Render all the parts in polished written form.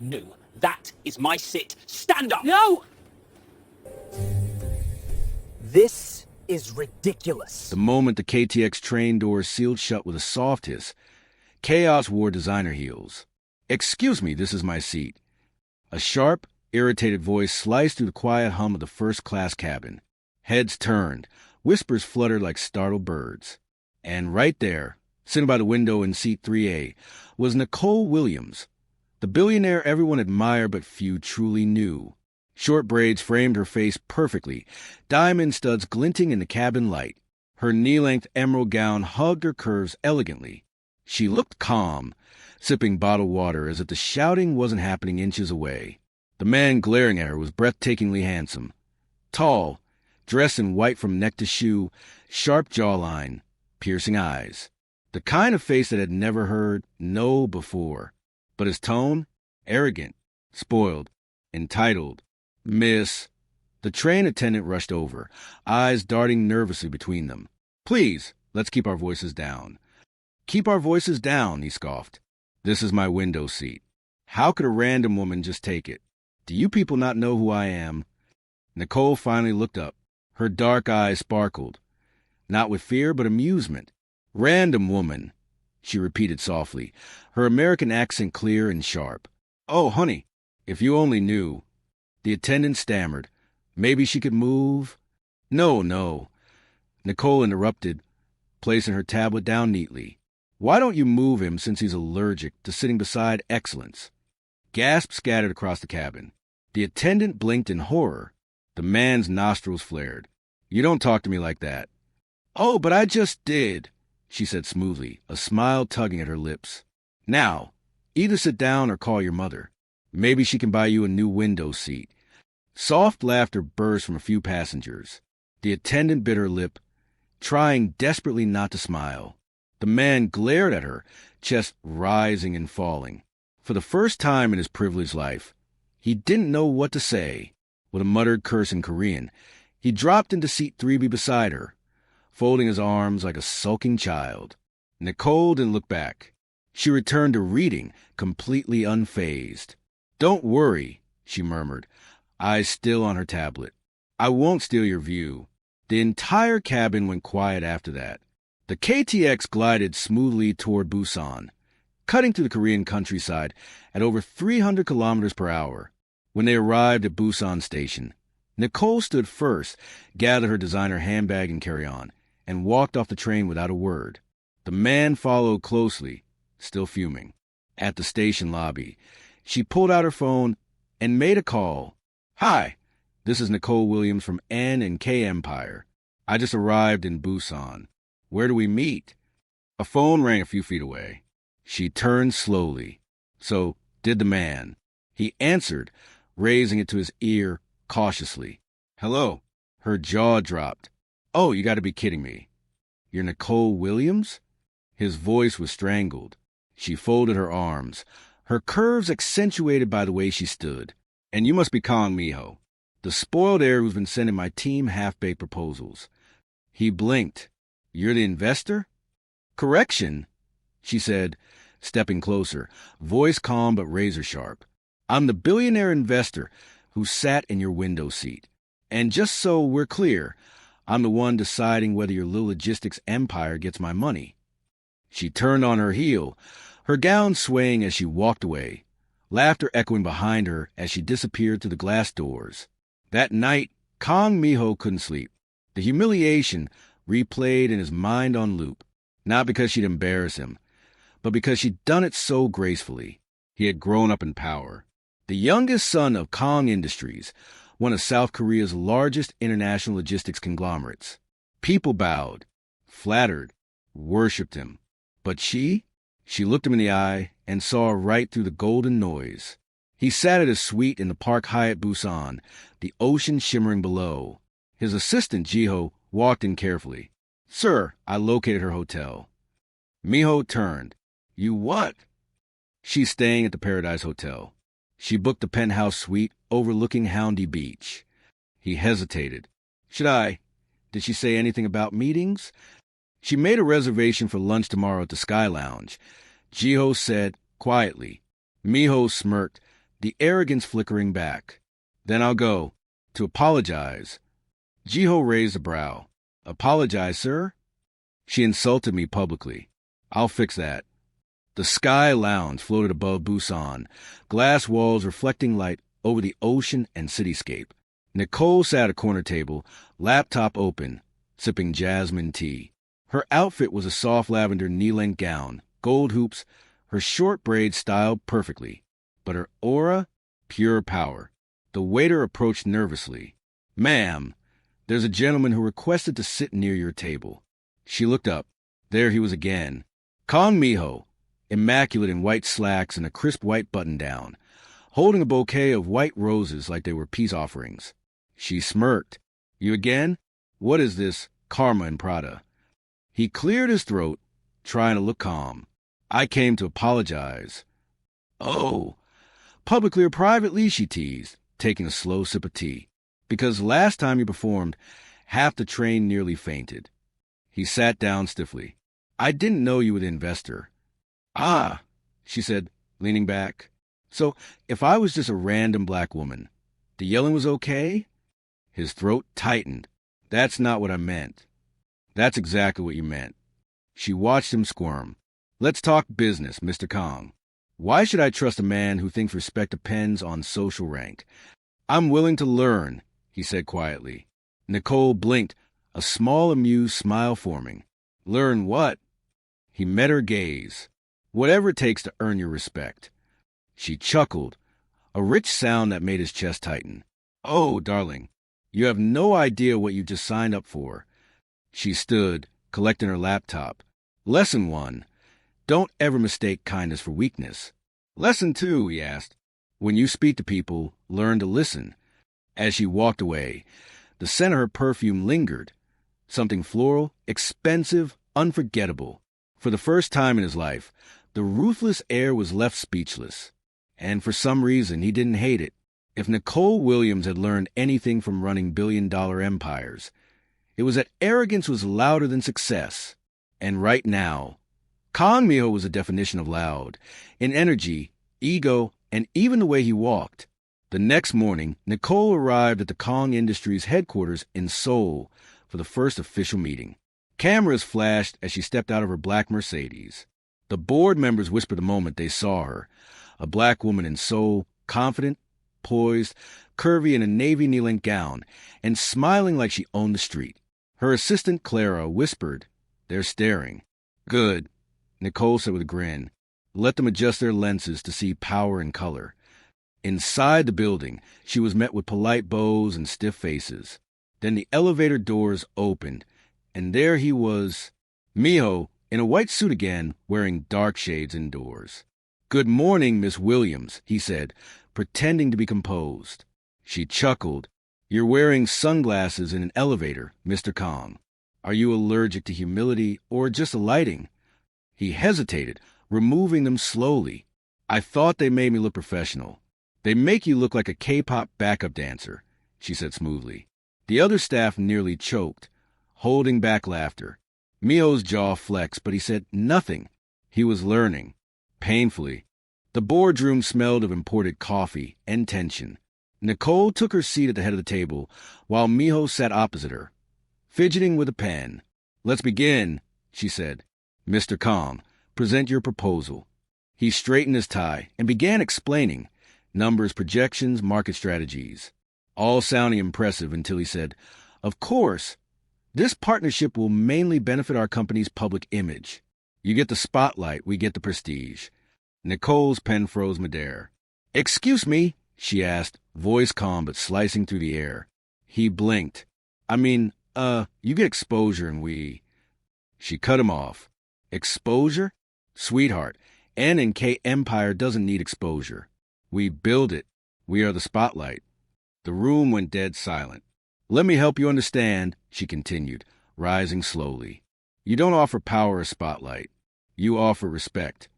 No, that is my sit. Stand up! No! This is ridiculous. The moment the KTX train doors sealed shut with a soft hiss, Chaos wore designer heels. "Excuse me, this is my seat." A sharp, irritated voice sliced through the quiet hum of the first-class cabin. Heads turned, whispers fluttered like startled birds. And right there, sitting by the window in seat 3A, was Nicole Williams, the billionaire everyone admired but few truly knew. Short braids framed her face perfectly, diamond studs glinting in the cabin light. Her knee-length emerald gown hugged her curves elegantly. She looked calm, sipping bottled water as if the shouting wasn't happening inches away. The man glaring at her was breathtakingly handsome. Tall, dressed in white from neck to shoe, sharp jawline, piercing eyes. The kind of face that had never heard no before. But his tone? Arrogant, spoiled, entitled. "Miss." The train attendant rushed over, eyes darting nervously between them. "Please, let's keep our voices down." "Keep our voices down," he scoffed. "This is my window seat. How could a random woman just take it? Do you people not know who I am?" Nicole finally looked up. Her dark eyes sparkled, not with fear but amusement. "Random woman," she repeated softly, her American accent clear and sharp. "Oh, honey, if you only knew." The attendant stammered. Maybe she could move? No. Nicole interrupted, placing her tablet down neatly. "Why don't you move him since he's allergic to sitting beside excellence?" Gasps scattered across the cabin. The attendant blinked in horror. The man's nostrils flared. "You don't talk to me like that." "Oh, but I just did," she said smoothly, a smile tugging at her lips. "Now, either sit down or call your mother. Maybe she can buy you a new window seat." Soft laughter burst from a few passengers. The attendant bit her lip, trying desperately not to smile. The man glared at her, chest rising and falling. For the first time in his privileged life, he didn't know what to say. With a muttered curse in Korean, he dropped into seat 3B beside her, folding his arms like a sulking child. Nicole didn't look back. She returned to reading, completely unfazed. "Don't worry," she murmured, eyes still on her tablet. "I won't steal your view." The entire cabin went quiet after that. The KTX glided smoothly toward Busan, cutting through the Korean countryside at over 300 kilometers per hour. When they arrived at Busan Station, Nicole stood first, gathered her designer handbag and carry-on, and walked off the train without a word. The man followed closely, still fuming. At the station lobby, she pulled out her phone and made a call. "Hi, this is Nicole Williams from N&K Empire. I just arrived in Busan. Where do we meet?" A phone rang a few feet away. She turned slowly. So did the man. He answered, raising it to his ear cautiously. "Hello." Her jaw dropped. "Oh, you got to be kidding me. You're Nicole Williams?" His voice was strangled. She folded her arms, her curves accentuated by the way she stood. "And you must be Kong Miho, the spoiled heir who's been sending my team half-baked proposals." He blinked. "You're the investor?" "Correction," she said, stepping closer, voice calm but razor-sharp. "I'm the billionaire investor who sat in your window seat. And just so we're clear, I'm the one deciding whether your little logistics empire gets my money." She turned on her heel, her gown swaying as she walked away, laughter echoing behind her as she disappeared through the glass doors. That night, Kong Miho couldn't sleep. The humiliation replayed in his mind on loop, not because she'd embarrassed him, but because she'd done it so gracefully. He had grown up in power. The youngest son of Kong Industries, one of South Korea's largest international logistics conglomerates. People bowed, flattered, worshipped him. But she looked him in the eye and saw right through the golden noise. He sat at his suite in the Park Hyatt Busan, the ocean shimmering below. His assistant, Jiho, walked in carefully. "Sir, I located her hotel." Miho turned. "You what?" "She's staying at the Paradise Hotel. She booked a penthouse suite overlooking Houndy Beach." He hesitated. Did she say anything about meetings?" "She made a reservation for lunch tomorrow at the Sky Lounge," Jiho said quietly. Miho smirked, the arrogance flickering back. Then I'll go. To apologize. Jiho raised a brow. Apologize, sir? She insulted me publicly. I'll fix that. The Sky Lounge floated above Busan, glass walls reflecting light over the ocean and cityscape. Nicole sat at a corner table, laptop open, sipping jasmine tea. Her outfit was a soft lavender knee-length gown, gold hoops, her short braids styled perfectly. But her aura, pure power. The waiter approached nervously. Ma'am, there's a gentleman who requested to sit near your table. She looked up. There he was again. Kong Miho, immaculate in white slacks and a crisp white button-down, holding a bouquet of white roses like they were peace offerings. She smirked. You again? What is this, Karma and Prada? He cleared his throat, trying to look calm. I came to apologize. Oh, publicly or privately, she teased, taking a slow sip of tea. Because last time you performed, half the train nearly fainted. He sat down stiffly. I didn't know you were the investor. Ah, she said, leaning back. So, if I was just a random black woman, the yelling was okay? His throat tightened. That's not what I meant. That's exactly what you meant. She watched him squirm. Let's talk business, Mr. Kong. Why should I trust a man who thinks respect depends on social rank? I'm willing to learn, he said quietly. Nicole blinked, a small amused smile forming. Learn what? He met her gaze. Whatever it takes to earn your respect. She chuckled, a rich sound that made his chest tighten. Oh, darling, you have no idea what you just signed up for. She stood, collecting her laptop. Lesson 1. Don't ever mistake kindness for weakness. Lesson 2, he asked. When you speak to people, learn to listen. As she walked away, the scent of her perfume lingered. Something floral, expensive, unforgettable. For the first time in his life, the ruthless heir was left speechless. And for some reason, he didn't hate it. If Nicole Williams had learned anything from running billion-dollar empires, it was that arrogance was louder than success. And right now, Kong Miho was a definition of loud, in energy, ego, and even the way he walked. The next morning, Nicole arrived at the Kong Industries headquarters in Seoul for the first official meeting. Cameras flashed as she stepped out of her black Mercedes. The board members whispered the moment they saw her, a black woman in Seoul, confident, poised, curvy in a navy knee-length gown, and smiling like she owned the street. Her assistant, Clara, whispered, They're staring. Good, Nicole said with a grin. Let them adjust their lenses to see power and color. Inside the building, she was met with polite bows and stiff faces. Then the elevator doors opened, and there he was, Miho, in a white suit again, wearing dark shades indoors. Good morning, Miss Williams, he said, pretending to be composed. She chuckled. You're wearing sunglasses in an elevator, Mr. Kong. Are you allergic to humility or just the lighting? He hesitated, removing them slowly. I thought they made me look professional. They make you look like a K-pop backup dancer, she said smoothly. The other staff nearly choked, holding back laughter. Miho's jaw flexed, but he said nothing. He was learning. Painfully. The boardroom smelled of imported coffee and tension. Nicole took her seat at the head of the table, while Miho sat opposite her, fidgeting with a pen. Let's begin, she said. Mr. Kong, present your proposal. He straightened his tie and began explaining numbers, projections, market strategies, all sounding impressive until he said, Of course, this partnership will mainly benefit our company's public image. You get the spotlight, we get the prestige. Nicole's pen froze midair. Excuse me, she asked, voice calm but slicing through the air. He blinked. You get exposure and we... She cut him off. Exposure? Sweetheart, N&K Empire doesn't need exposure. We build it. We are the spotlight. The room went dead silent. Let me help you understand, she continued, rising slowly. You don't offer power or spotlight. You offer respect.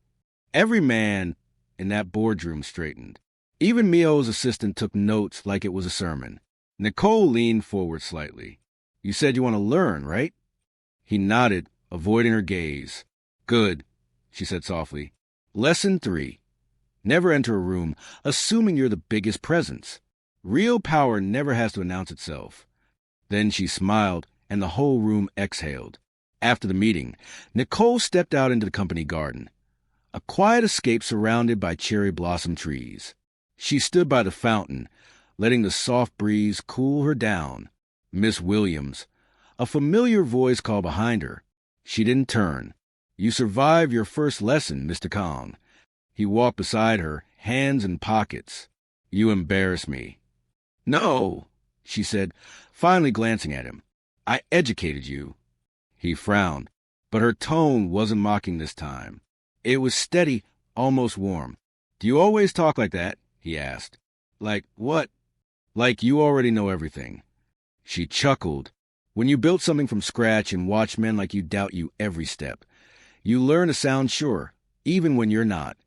Every man in that boardroom straightened. Even Miho's assistant took notes like it was a sermon. Nicole leaned forward slightly. You said you want to learn, right? He nodded, avoiding her gaze. Good, she said softly. Lesson 3. Never enter a room assuming you're the biggest presence. Real power never has to announce itself. Then she smiled, and the whole room exhaled. After the meeting, Nicole stepped out into the company garden, a quiet escape surrounded by cherry blossom trees. She stood by the fountain, letting the soft breeze cool her down. Miss Williams, a familiar voice called behind her. She didn't turn. "You survived your first lesson, Mr. Kong." He walked beside her, hands in pockets. "You embarrass me." "No," she said, finally glancing at him. "I educated you." He frowned, but her tone wasn't mocking this time. It was steady, almost warm. "Do you always talk like that?" he asked. "Like what?" "Like you already know everything." She chuckled. "When you built something from scratch and watch men like you doubt you every step, you learn to sound sure, even when you're not."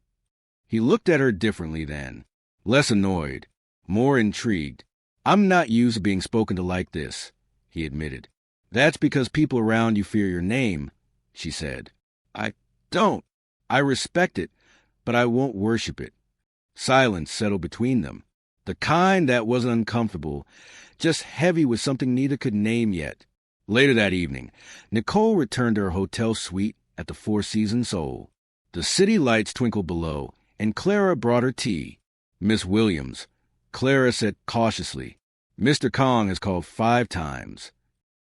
He looked at her differently then, less annoyed, more intrigued. "I'm not used to being spoken to like this," he admitted. "That's because people around you fear your name," she said. "I don't. I respect it, but I won't worship it." Silence settled between them, the kind that wasn't uncomfortable, just heavy with something neither could name yet. Later that evening, Nicole returned to her hotel suite at the Four Seasons Seoul. The city lights twinkled below, and Clara brought her tea. "Miss Williams," Clara said cautiously, "Mr. Kong has called 5 times."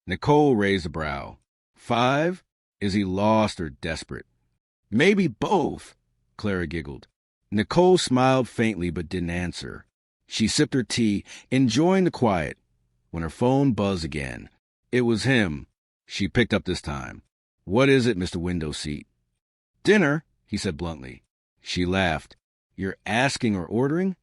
Nicole raised a brow. 5? Is he lost or desperate? "Maybe both," Clara giggled. Nicole smiled faintly but didn't answer. She sipped her tea, enjoying the quiet, when her phone buzzed again. It was him. She picked up this time. "What is it, Mr. Window Seat?" "Dinner," he said bluntly. She laughed. "You're asking or ordering?"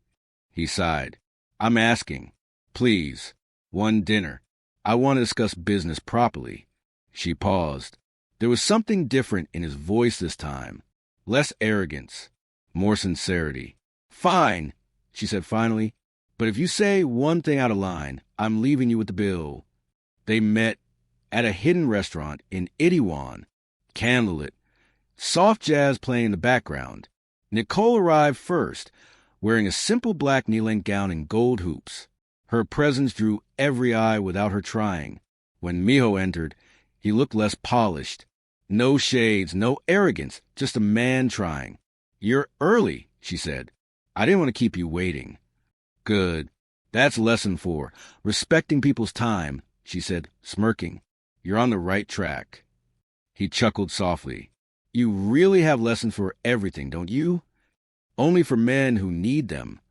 He sighed. "I'm asking. Please. One dinner. I want to discuss business properly." She paused. There was something different in his voice this time. Less arrogance, more sincerity. "Fine," she said finally. "But if you say one thing out of line, I'm leaving you with the bill." They met at a hidden restaurant in Itaewon, candlelit, soft jazz playing in the background. Nicole arrived first, wearing a simple black knee-length gown and gold hoops. Her presence drew every eye without her trying. When Miho entered, he looked less polished. No shades, no arrogance, just a man trying. "You're early," she said. "I didn't want to keep you waiting." "Good. That's lesson 4. Respecting people's time," she said, smirking. "You're on the right track." He chuckled softly. "You really have lessons for everything, don't you?" "Only for men who need them."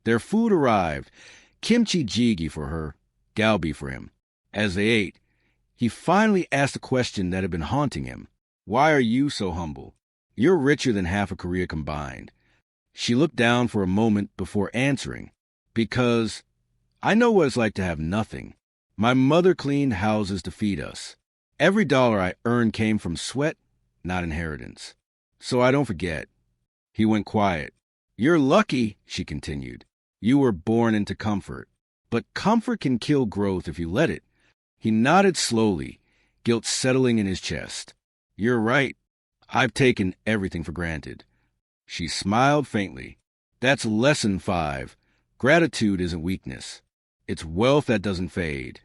Their food arrived. Kimchi jjigae for her, galbi for him. As they ate, he finally asked a question that had been haunting him. "Why are you so humble? You're richer than half of Korea combined." She looked down for a moment before answering. "Because I know what it's like to have nothing. My mother cleaned houses to feed us. Every dollar I earned came from sweat, not inheritance. So I don't forget." He went quiet. "You're lucky," she continued. "You were born into comfort. But comfort can kill growth if you let it." He nodded slowly, guilt settling in his chest. "You're right. I've taken everything for granted." She smiled faintly. "That's lesson 5. Gratitude isn't weakness. It's wealth that doesn't fade."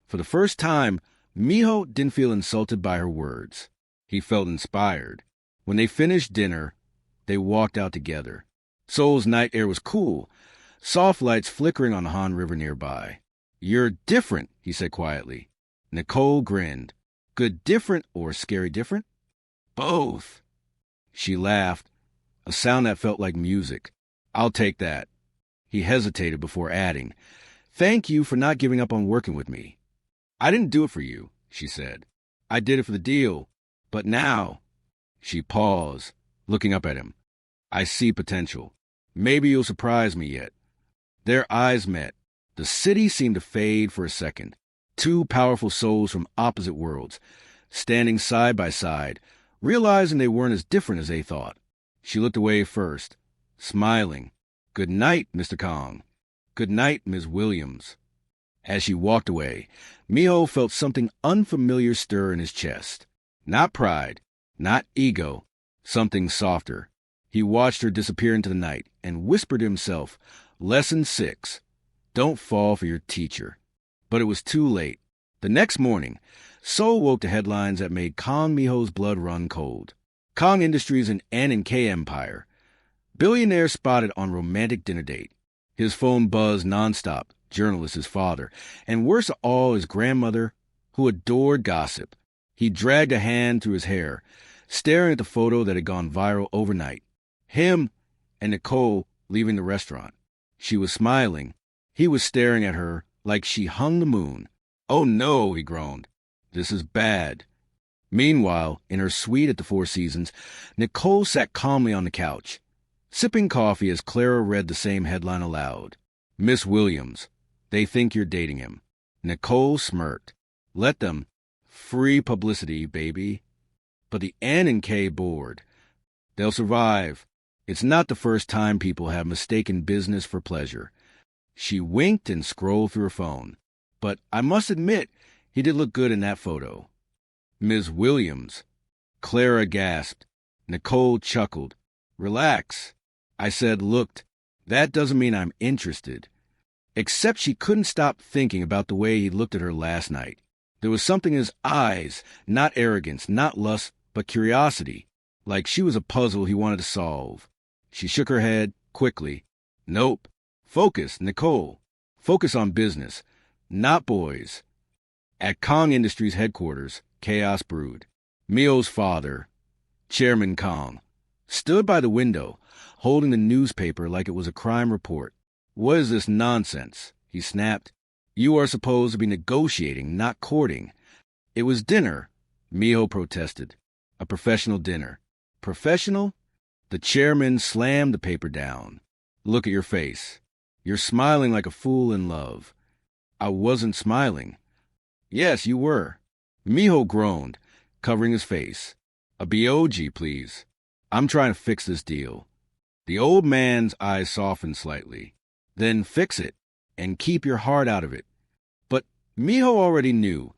For the first time, Miho didn't feel insulted by her words. He felt inspired. When they finished dinner, they walked out together. Seoul's night air was cool, soft lights flickering on the Han River nearby. "You're different," he said quietly. Nicole grinned. "Good different or scary different?" "Both." She laughed, a sound that felt like music. "I'll take that." He hesitated before adding, "Thank you for not giving up on working with me." "I didn't do it for you," she said. "I did it for the deal. But now—" She paused, looking up at him. "I see potential. Maybe you'll surprise me yet." Their eyes met. The city seemed to fade for a second. 2 powerful souls from opposite worlds, standing side by side, realizing they weren't as different as they thought. She looked away first, smiling. "Good night, Mr. Kong." "Good night, Ms. Williams." As she walked away, Miho felt something unfamiliar stir in his chest. Not pride, not ego, something softer. He watched her disappear into the night and whispered to himself, Lesson 6, don't fall for your teacher. But it was too late. The next morning, Seoul woke to headlines that made Kang Miho's blood run cold. Kang Industries and N&K Empire. Billionaire spotted on romantic dinner date. His phone buzzed nonstop, journalist his father, and worst of all his grandmother, who adored gossip. He dragged a hand through his hair, staring at the photo that had gone viral overnight. Him and Nicole leaving the restaurant. She was smiling. He was staring at her like she hung the moon. Oh no, he groaned. This is bad. Meanwhile, in her suite at the Four Seasons, Nicole sat calmly on the couch, sipping coffee as Clara read the same headline aloud. Miss Williams, they think you're dating him. Nicole smirked. Let them. Free publicity, baby. But the N&K board. They'll survive. It's not the first time people have mistaken business for pleasure. She winked and scrolled through her phone. But I must admit, he did look good in that photo. Ms. Williams. Clara gasped. Nicole chuckled. Relax. I said, looked. That doesn't mean I'm interested. Except she couldn't stop thinking about the way he looked at her last night. There was something in his eyes, not arrogance, not lust, but curiosity, like she was a puzzle he wanted to solve. She shook her head, quickly. Nope. Focus, Nicole. Focus on business, not boys. At Kang Industries headquarters, chaos brewed. Mio's father, Chairman Kang, stood by the window, holding the newspaper like it was a crime report. What is this nonsense? He snapped. You are supposed to be negotiating, not courting. It was dinner, Mio protested. A professional dinner. Professional? The chairman slammed the paper down. Look at your face. You're smiling like a fool in love. I wasn't smiling. Yes, you were. Miho groaned, covering his face. A BOG, please. I'm trying to fix this deal. The old man's eyes softened slightly. Then fix it, and keep your heart out of it. But Miho already knew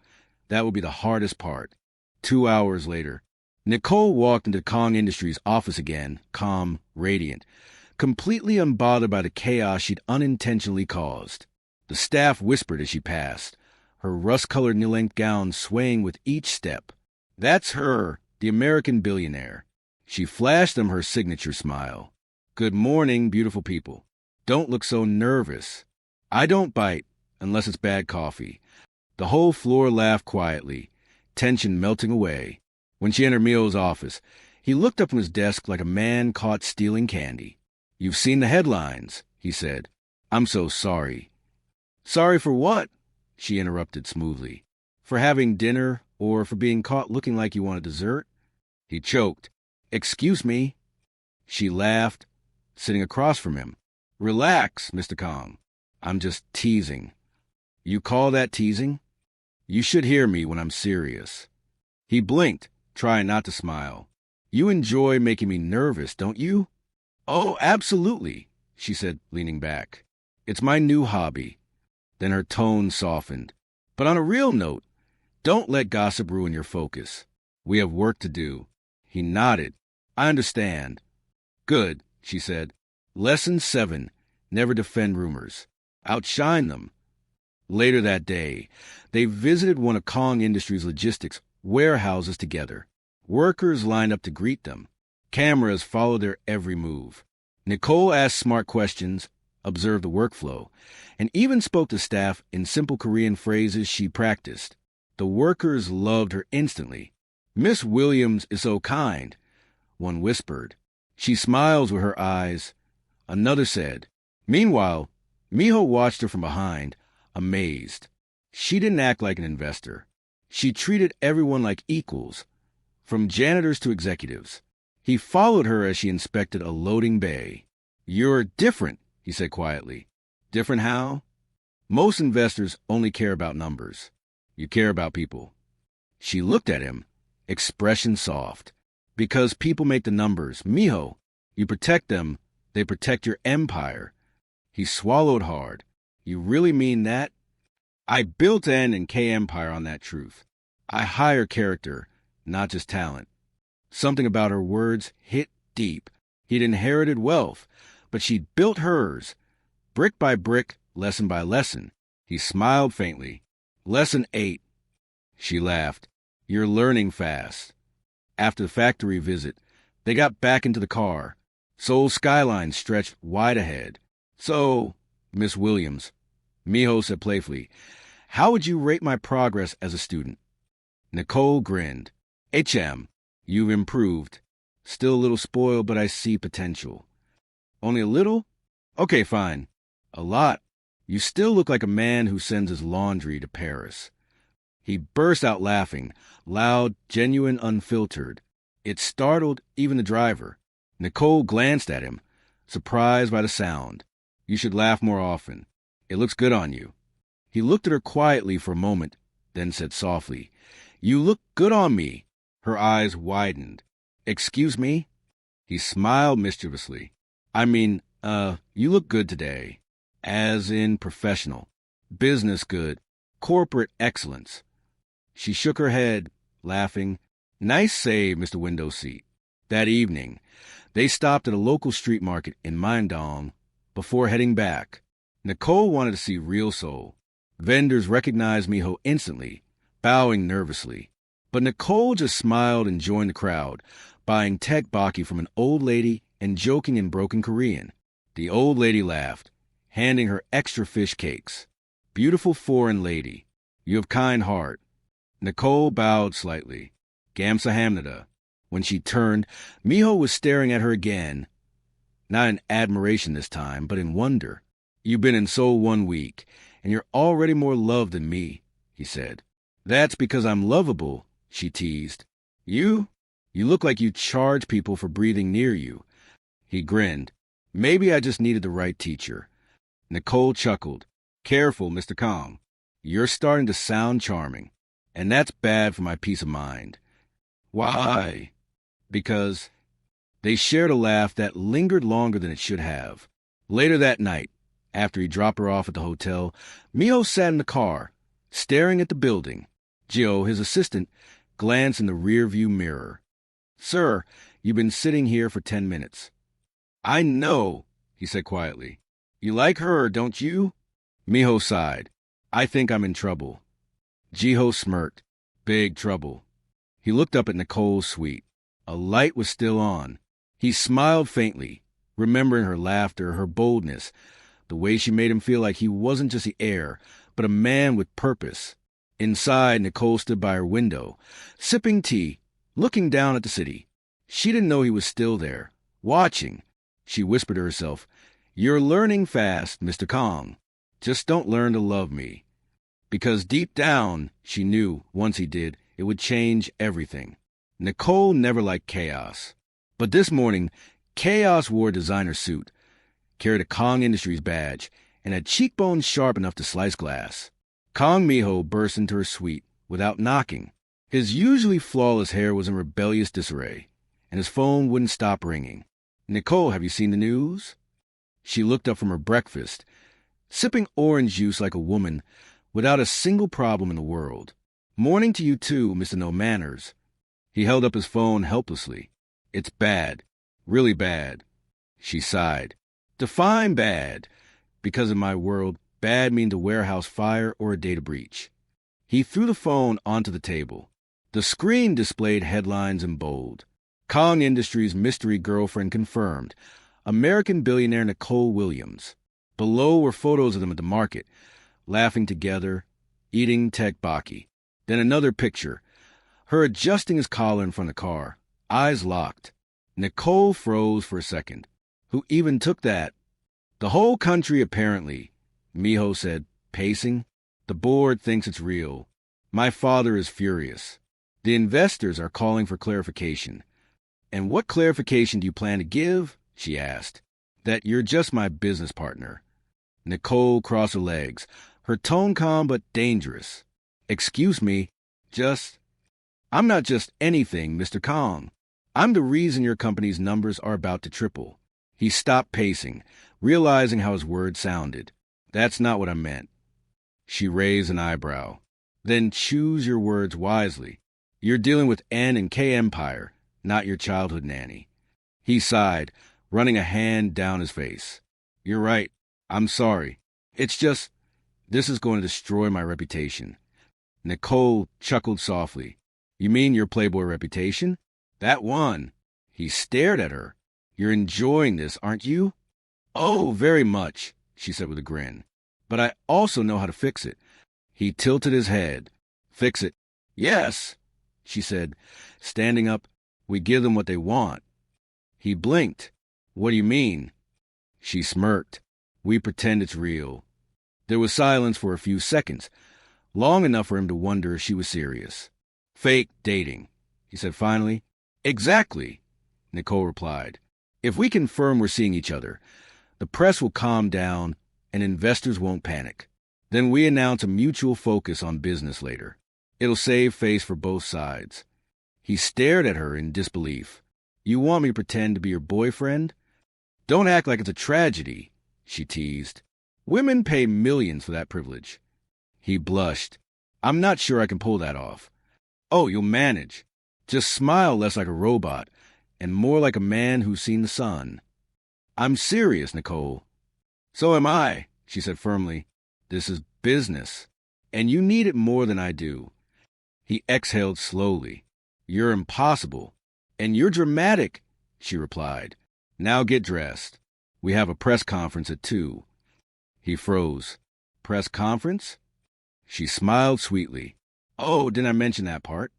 that would be the hardest part. 2 hours later, Nicole walked into Kang Industries' office again, calm, radiant, completely unbothered by the chaos she'd unintentionally caused. The staff whispered as she passed, her rust-colored knee-length gown swaying with each step. That's her, the American billionaire. She flashed them her signature smile. Good morning, beautiful people. Don't look so nervous. I don't bite unless it's bad coffee. The whole floor laughed quietly, tension melting away. When she entered Mio's office, he looked up from his desk like a man caught stealing candy. You've seen the headlines, he said. I'm so sorry. Sorry for what? She interrupted smoothly. For having dinner or for being caught looking like you wanted dessert? He choked. Excuse me. She laughed, sitting across from him. Relax, Mr. Kang. I'm just teasing. You call that teasing? You should hear me when I'm serious. He blinked, trying not to smile. You enjoy making me nervous, don't you? Oh, absolutely, she said, leaning back. It's my new hobby. Then her tone softened. But on a real note, don't let gossip ruin your focus. We have work to do. He nodded. I understand. Good, she said. Lesson 7. Never defend rumors. Outshine them. Later that day, they visited one of Kang Industries' logistics warehouses together. Workers lined up to greet them. Cameras followed their every move. Nicole asked smart questions, observed the workflow, and even spoke to staff in simple Korean phrases she practiced. The workers loved her instantly. Miss Williams is so kind, one whispered. She smiles with her eyes, another said. Meanwhile, Miho watched her from behind, amazed. She didn't act like an investor. She treated everyone like equals, from janitors to executives. He followed her as she inspected a loading bay. You're different, he said quietly. Different how? Most investors only care about numbers. You care about people. She looked at him, expression soft. Because people make the numbers. Miho, you protect them, they protect your empire. He swallowed hard. You really mean that? I built N&K Empire on that truth. I hire character, not just talent. Something about her words hit deep. He'd inherited wealth, but she'd built hers, brick by brick, lesson by lesson. He smiled faintly. Lesson 8. She laughed. You're learning fast. After the factory visit, they got back into the car. Seoul's skyline stretched wide ahead. So, Miss Williams, Miho said playfully, how would you rate my progress as a student? Nicole grinned. You've improved. Still a little spoiled, but I see potential. Only a little? Okay, fine. A lot. You still look like a man who sends his laundry to Paris. He burst out laughing, loud, genuine, unfiltered. It startled even the driver. Nicole glanced at him, surprised by the sound. You should laugh more often. It looks good on you. He looked at her quietly for a moment, then said softly, You look good on me. Her eyes widened. Excuse me? He smiled mischievously. You look good today. As in professional. Business good. Corporate excellence. She shook her head, laughing. Nice save, Mr. Window Seat. That evening, they stopped at a local street market in Mindong before heading back. Nicole wanted to see real Seoul. Vendors recognized Miho instantly, bowing nervously. But Nicole just smiled and joined the crowd, buying tteokbokki from an old lady and joking in broken Korean. The old lady laughed, handing her extra fish cakes. Beautiful foreign lady, you have kind heart. Nicole bowed slightly. Gamsahamnida. When she turned, Miho was staring at her again. Not in admiration this time, but in wonder. You've been in Seoul 1 week, and you're already more loved than me, he said. That's because I'm lovable, she teased. You look like you charge people for breathing near you. He grinned. Maybe I just needed the right teacher. Nicole chuckled. Careful, Mr. Kong. You're starting to sound charming, and that's bad for my peace of mind. Why? Because they shared a laugh that lingered longer than it should have. Later that night, after he dropped her off at the hotel, Miho sat in the car, staring at the building. Jio, his assistant, glanced in the rearview mirror. Sir, you've been sitting here for 10 minutes. I know, he said quietly. You like her, don't you? Miho sighed. I think I'm in trouble. Jiho smirked. Big trouble. He looked up at Nicole's suite. A light was still on. He smiled faintly, remembering her laughter, her boldness, the way she made him feel like he wasn't just the heir, but a man with purpose. Inside, Nicole stood by her window, sipping tea, looking down at the city. She didn't know he was still there, watching. She whispered to herself, You're learning fast, Mr. Kong. Just don't learn to love me. Because deep down, she knew, once he did, it would change everything. Nicole never liked chaos. But this morning, Chaos wore a designer suit, carried a Kong Industries badge, and had cheekbones sharp enough to slice glass. Kong Miho burst into her suite without knocking. His usually flawless hair was in rebellious disarray, and his phone wouldn't stop ringing. Nicole, have you seen the news? She looked up from her breakfast, sipping orange juice like a woman, without a single problem in the world. Morning to you too, Mr. No Manners. He held up his phone helplessly. It's bad. Really bad. She sighed. Define bad. Because in my world, bad means a warehouse fire or a data breach. He threw the phone onto the table. The screen displayed headlines in bold. Kong Industries mystery girlfriend confirmed. American billionaire Nicole Williams. Below were photos of them at the market, laughing together, eating tteokbokki. Then another picture. Her adjusting his collar in front of the car, eyes locked. Nicole froze for a second. Who even took that? The whole country, apparently, Miho said, pacing. The board thinks it's real. My father is furious. The investors are calling for clarification. And what clarification do you plan to give? She asked. That you're just my business partner. Nicole crossed her legs, her tone calm but dangerous. Excuse me, I'm not just anything, Mr. Kong. I'm the reason your company's numbers are about to triple. He stopped pacing, realizing how his words sounded. That's not what I meant. She raised an eyebrow. Then choose your words wisely. You're dealing with N and K Empire, not your childhood nanny. He sighed, running a hand down his face. You're right. I'm sorry. It's just, this is going to destroy my reputation. Nicole chuckled softly. You mean your Playboy reputation? That one. He stared at her. You're enjoying this, aren't you? Oh, very much, she said with a grin. But I also know how to fix it. He tilted his head. Fix it. Yes, she said, standing up. We give them what they want. He blinked. What do you mean? She smirked. We pretend it's real. There was silence for a few seconds, long enough for him to wonder if she was serious. Fake dating, he said finally. Exactly, Nicole replied. If we confirm we're seeing each other, the press will calm down and investors won't panic. Then we announce a mutual focus on business later. It'll save face for both sides. He stared at her in disbelief. You want me to pretend to be your boyfriend? Don't act like it's a tragedy, she teased. Women pay millions for that privilege. He blushed. I'm not sure I can pull that off. Oh, you'll manage. Just smile less like a robot and more like a man who's seen the sun. I'm serious, Nicole. So am I, she said firmly. This is business, and you need it more than I do. He exhaled slowly. You're impossible. And you're dramatic, she replied. Now get dressed. We have a press conference at 2. He froze. Press conference? She smiled sweetly. Oh, didn't I mention that part?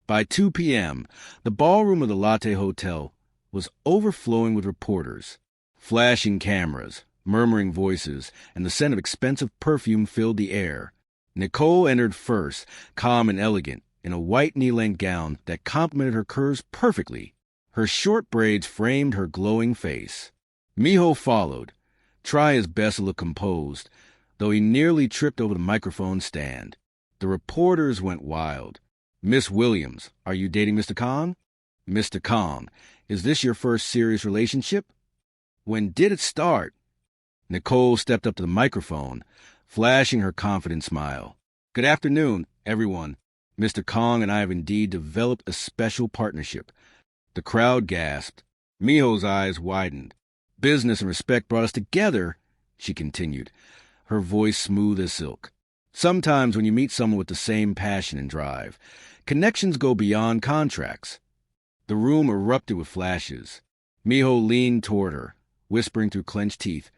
By 2 p.m., the ballroom of the Latte Hotel was overflowing with reporters. Flashing cameras, murmuring voices, and the scent of expensive perfume filled the air. Nicole entered first, calm and elegant, in a white knee-length gown that complemented her curves perfectly. Her short braids framed her glowing face. Miho followed, trying his best to look composed, though he nearly tripped over the microphone stand. The reporters went wild. Miss Williams, are you dating Mr. Kong? Mr. Kong, is this your first serious relationship? When did it start? Nicole stepped up to the microphone, flashing her confident smile. Good afternoon, everyone. Mr. Kong and I have indeed developed a special partnership. The crowd gasped. Miho's eyes widened. Business and respect brought us together, she continued, her voice smooth as silk. Sometimes when you meet someone with the same passion and drive, connections go beyond contracts. The room erupted with flashes. Miho leaned toward her, whispering through clenched teeth.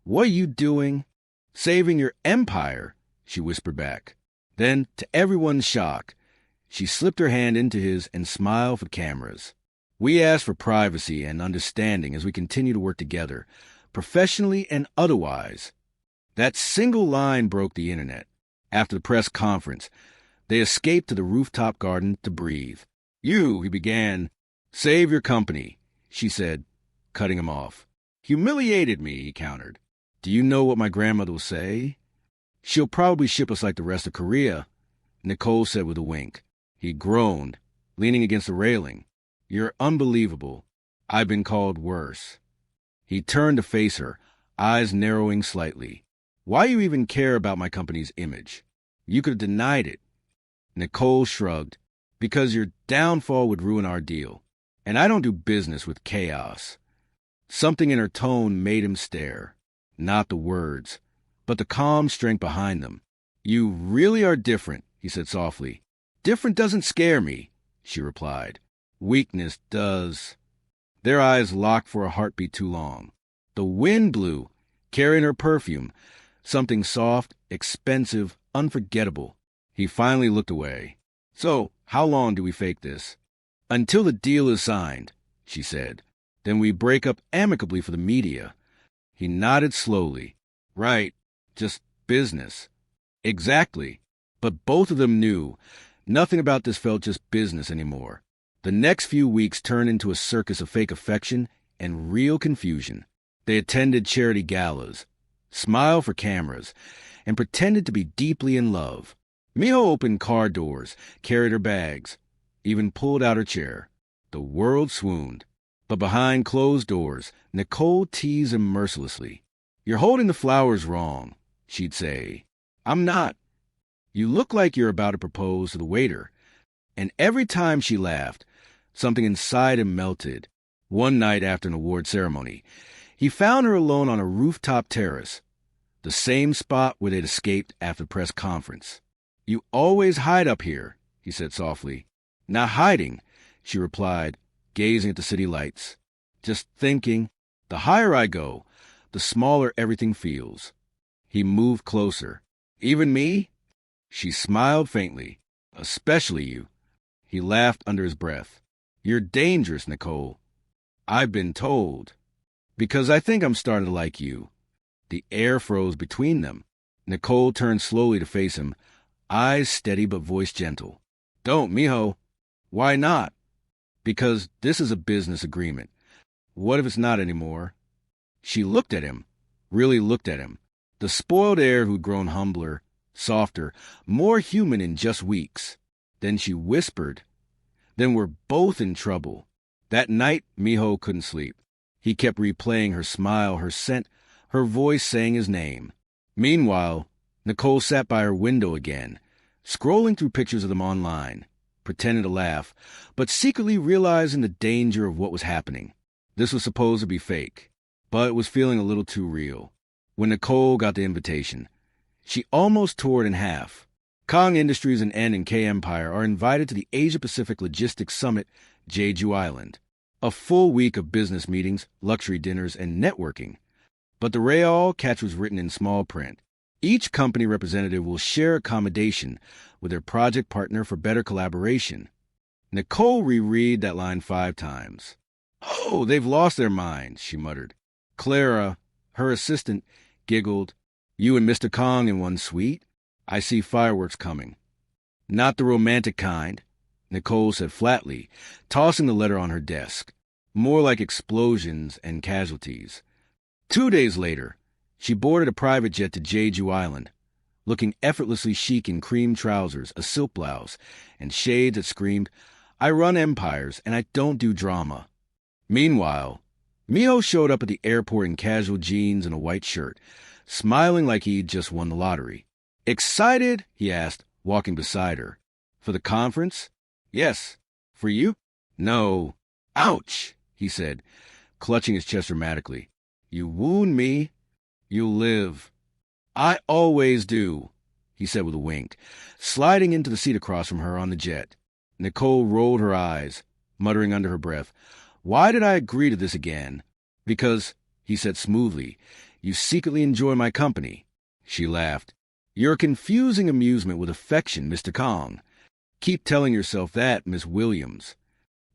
What are you doing? Saving your empire, she whispered back. Then, to everyone's shock, she slipped her hand into his and smiled for cameras. We ask for privacy and understanding as we continue to work together, professionally and otherwise. That single line broke the internet. After the press conference, they escaped to the rooftop garden to breathe. You, he began. Save your company, she said, cutting him off. Humiliated me, he countered. Do you know what my grandmother will say? She'll probably ship us like the rest of Korea, Nicole said with a wink. He groaned, leaning against the railing. You're unbelievable. I've been called worse. He turned to face her, eyes narrowing slightly. Why you even care about my company's image? You could have denied it. Nicole shrugged. Because your downfall would ruin our deal. And I don't do business with chaos. Something in her tone made him stare. Not the words, but the calm strength behind them. You really are different, he said softly. Different doesn't scare me, she replied. Weakness does. Their eyes locked for a heartbeat too long. The wind blew, carrying her perfume, something soft, expensive, unforgettable. He finally looked away. So, how long do we fake this? Until the deal is signed, she said. Then we break up amicably for the media. He nodded slowly. Right, just business. Exactly. But both of them knew nothing about this felt just business anymore. The next few weeks turned into a circus of fake affection and real confusion. They attended charity galas, smiled for cameras, and pretended to be deeply in love. Miho opened car doors, carried her bags, even pulled out her chair. The world swooned. But behind closed doors, Nicole teased him mercilessly. You're holding the flowers wrong, she'd say. I'm not. You look like you're about to propose to the waiter. And every time she laughed, something inside him melted. One night after an award ceremony, he found her alone on a rooftop terrace, the same spot where they'd escaped after the press conference. "You always hide up here," he said softly. "Not hiding," she replied, gazing at the city lights. "Just thinking. The higher I go, the smaller everything feels." He moved closer. "Even me?" She smiled faintly. "Especially you." He laughed under his breath. "You're dangerous, Nicole." "I've been told." "Because I think I'm starting to like you." The air froze between them. Nicole turned slowly to face him, eyes steady but voice gentle. "Don't, mijo." "Why not?" "Because this is a business agreement. What if it's not anymore?" She looked at him, really looked at him. The spoiled heir who'd grown humbler, softer, more human in just weeks. Then she whispered, "Then we're both in trouble." That night, Miho couldn't sleep. He kept replaying her smile, her scent, her voice saying his name. Meanwhile, Nicole sat by her window again, scrolling through pictures of them online, pretending to laugh, but secretly realizing the danger of what was happening. This was supposed to be fake, but it was feeling a little too real. When Nicole got the invitation, she almost tore it in half. Kong Industries and N&K Empire are invited to the Asia-Pacific Logistics Summit, Jeju Island. A full week of business meetings, luxury dinners, and networking. But the real catch was written in small print. Each company representative will share accommodation with their project partner for better collaboration. Nicole reread that line 5 times. "Oh, they've lost their minds," she muttered. Clara, her assistant, giggled. "You and Mr. Kong in one suite? I see fireworks coming." "Not the romantic kind," Nicole said flatly, tossing the letter on her desk. "More like explosions and casualties." 2 days later, she boarded a private jet to Jeju Island, looking effortlessly chic in cream trousers, a silk blouse, and shades that screamed, "I run empires and I don't do drama." Meanwhile, Mio showed up at the airport in casual jeans and a white shirt, smiling like he'd just won the lottery. "Excited?" he asked, walking beside her. "For the conference?" "Yes." "For you?" "No." "Ouch," he said, clutching his chest dramatically. "You wound me. You'll live." "I always do," he said with a wink, sliding into the seat across from her on the jet. Nicole rolled her eyes, muttering under her breath, "Why did I agree to this again?" "Because," he said smoothly, "you secretly enjoy my company." She laughed. "You're a confusing amusement with affection, Mr. Kong. Keep telling yourself that, Miss Williams."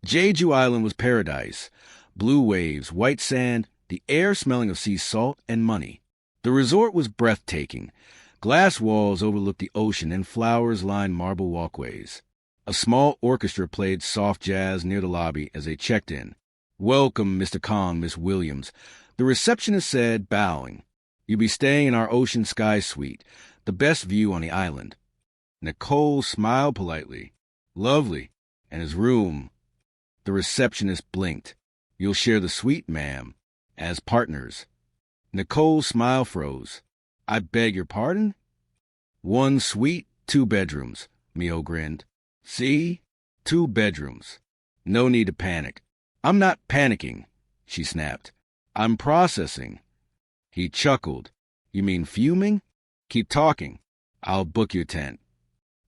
Jeju Island was paradise. Blue waves, white sand, the air smelling of sea salt and money. The resort was breathtaking. Glass walls overlooked the ocean and flowers lined marble walkways. A small orchestra played soft jazz near the lobby as they checked in. "Welcome, Mr. Kong, Miss Williams," the receptionist said, bowing. "You'll be staying in our ocean sky suite, the best view on the island." Nicole smiled politely. "Lovely. And his room." The receptionist blinked. "You'll share the suite, ma'am, as partners." Nicole's smile froze. "I beg your pardon?" "1 suite, 2 bedrooms," Mio grinned. "See? 2 bedrooms. No need to panic." "I'm not panicking," she snapped. "I'm processing." He chuckled. "You mean fuming? Keep talking. I'll book your tent."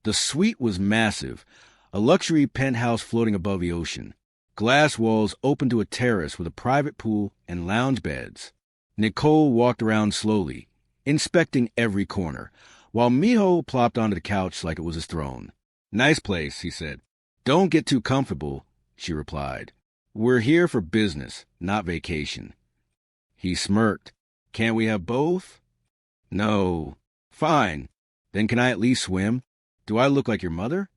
The suite was massive, a luxury penthouse floating above the ocean. Glass walls opened to a terrace with a private pool and lounge beds. Nicole walked around slowly, inspecting every corner, while Miho plopped onto the couch like it was his throne. "Nice place," he said. "Don't get too comfortable," she replied. "We're here for business, not vacation." He smirked. "Can't we have both?" "No." "Fine. Then can I at least swim? Do I look like your mother?"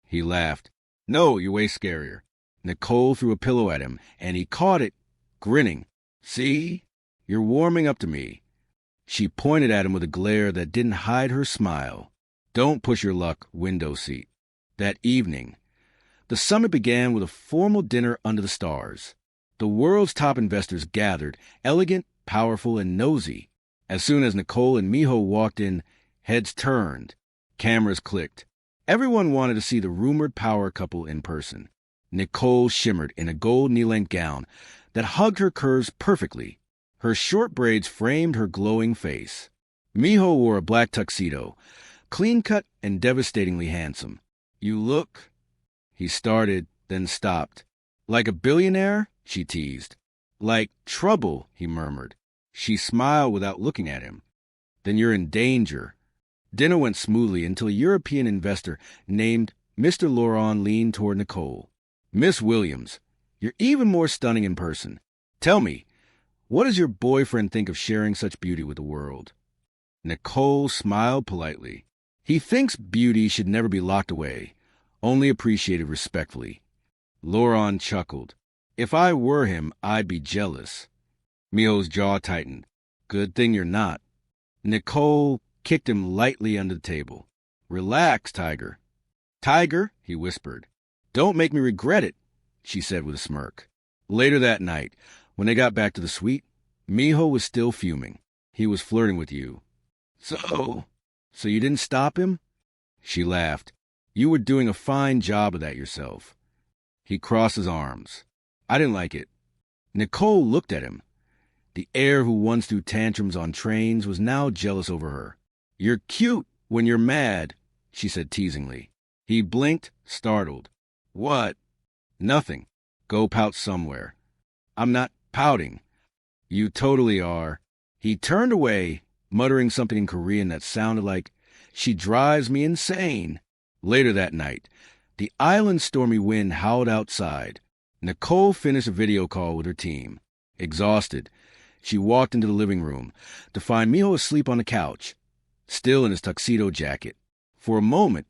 He laughed. "No, you're way scarier." Nicole threw a pillow at him, and he caught it, grinning. "See? You're warming up to me." She pointed at him with a glare that didn't hide her smile. "Don't push your luck, window seat." That evening, the summit began with a formal dinner under the stars. The world's top investors gathered, elegant, powerful, and nosy. As soon as Nicole and Miho walked in, heads turned, cameras clicked. Everyone wanted to see the rumored power couple in person. Nicole shimmered in a gold knee-length gown that hugged her curves perfectly. Her short braids framed her glowing face. Miho wore a black tuxedo, clean-cut and devastatingly handsome. "You look—" he started, then stopped. "Like a billionaire?" she teased. "Like trouble," he murmured. She smiled without looking at him. "Then you're in danger." Dinner went smoothly until a European investor named Mr. Laurent leaned toward Nicole. "Miss Williams, you're even more stunning in person. Tell me, what does your boyfriend think of sharing such beauty with the world?" Nicole smiled politely. "He thinks beauty should never be locked away, only appreciated respectfully." Laurent chuckled. "If I were him, I'd be jealous." Mio's jaw tightened. "Good thing you're not." Nicole kicked him lightly under the table. "Relax, Tiger." "Tiger," he whispered. "Don't make me regret it," she said with a smirk. Later that night, when they got back to the suite, Miho was still fuming. "He was flirting with you." So you didn't stop him?" She laughed. "You were doing a fine job of that yourself." He crossed his arms. "I didn't like it." Nicole looked at him. The heir who once threw tantrums on trains was now jealous over her. "You're cute when you're mad," she said teasingly. He blinked, startled. "What?" "Nothing. Go pout somewhere." "I'm not pouting." "You totally are." He turned away, muttering something in Korean that sounded like, "She drives me insane." Later that night, the island's stormy wind howled outside. Nicole finished a video call with her team. Exhausted, she walked into the living room to find Miho asleep on the couch, still in his tuxedo jacket. For a moment,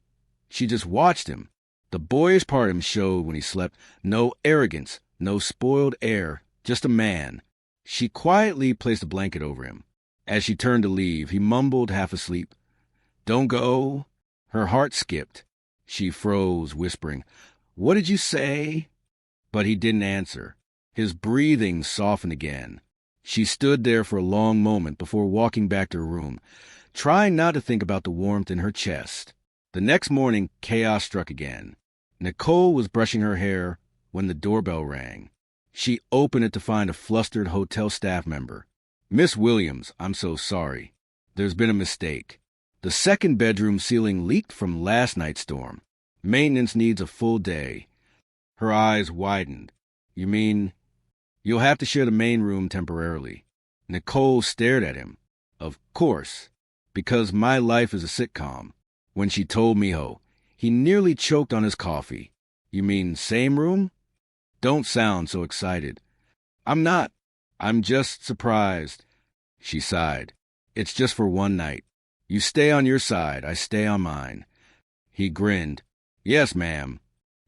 she just watched him. The boyish part of him showed when he slept. No arrogance, no spoiled air, just a man. She quietly placed a blanket over him. As she turned to leave, he mumbled, half asleep, "Don't go." Her heart skipped. She froze, whispering, "What did you say?" But he didn't answer. His breathing softened again. She stood there for a long moment before walking back to her room, trying not to think about the warmth in her chest. The next morning, chaos struck again. Nicole was brushing her hair when the doorbell rang. She opened it to find a flustered hotel staff member. "Miss Williams, I'm so sorry. There's been a mistake. The second bedroom ceiling leaked from last night's storm. Maintenance needs a full day." Her eyes widened. "You mean you'll have to share the main room temporarily?" Nicole stared at him. "Of course, because my life is a sitcom." When she told Miho, he nearly choked on his coffee. "You mean same room?" "Don't sound so excited." "I'm not. I'm just surprised." She sighed. "It's just for one night. You stay on your side, I stay on mine." He grinned. "Yes, ma'am."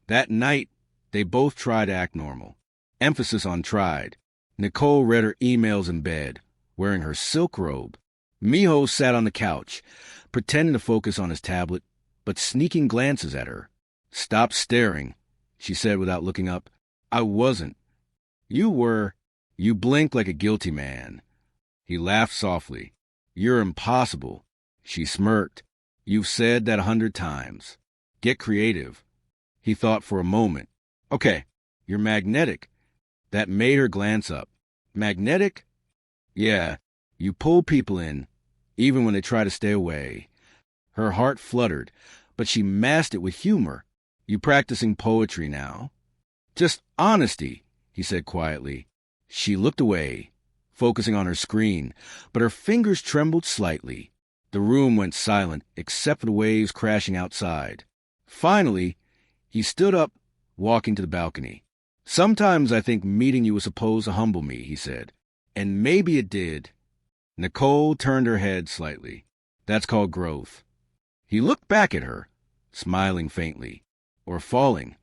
That night, they both tried to act normal. Emphasis on tried. Nicole read her emails in bed, wearing her silk robe. Miho sat on the couch, pretending to focus on his tablet, but sneaking glances at her. "Stop staring," she said without looking up. "I wasn't." "You were." "You blinked like a guilty man." He laughed softly. "You're impossible." She smirked. "You've said that 100 times. Get creative." He thought for a moment. "Okay, you're magnetic." That made her glance up. "Magnetic?" "Yeah, you pull people in, even when they try to stay away." Her heart fluttered, but she masked it with humor. "You practicing poetry now?" "Just honesty," he said quietly. She looked away, focusing on her screen, but her fingers trembled slightly. The room went silent, except for the waves crashing outside. Finally, he stood up, walking to the balcony. "Sometimes I think meeting you was supposed to humble me," he said. "And maybe it did." Nicole turned her head slightly. "That's called growth." He looked back at her, smiling faintly. Or falling.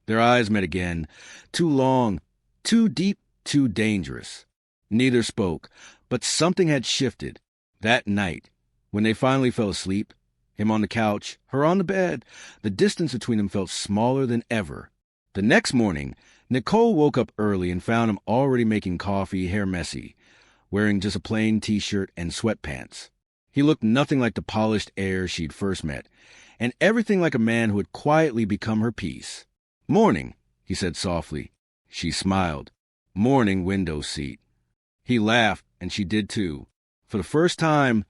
Their eyes met again, too long, too deep, too dangerous. Neither spoke, but something had shifted. That night, when they finally fell asleep, him on the couch, her on the bed, the distance between them felt smaller than ever. The next morning, Nicole woke up early and found him already making coffee, hair messy, wearing just a plain t-shirt and sweatpants. He looked nothing like the polished heir she'd first met, and everything like a man who had quietly become her peace. "Morning," he said softly. She smiled. Morning window seat. He laughed, and she did too. For the first time,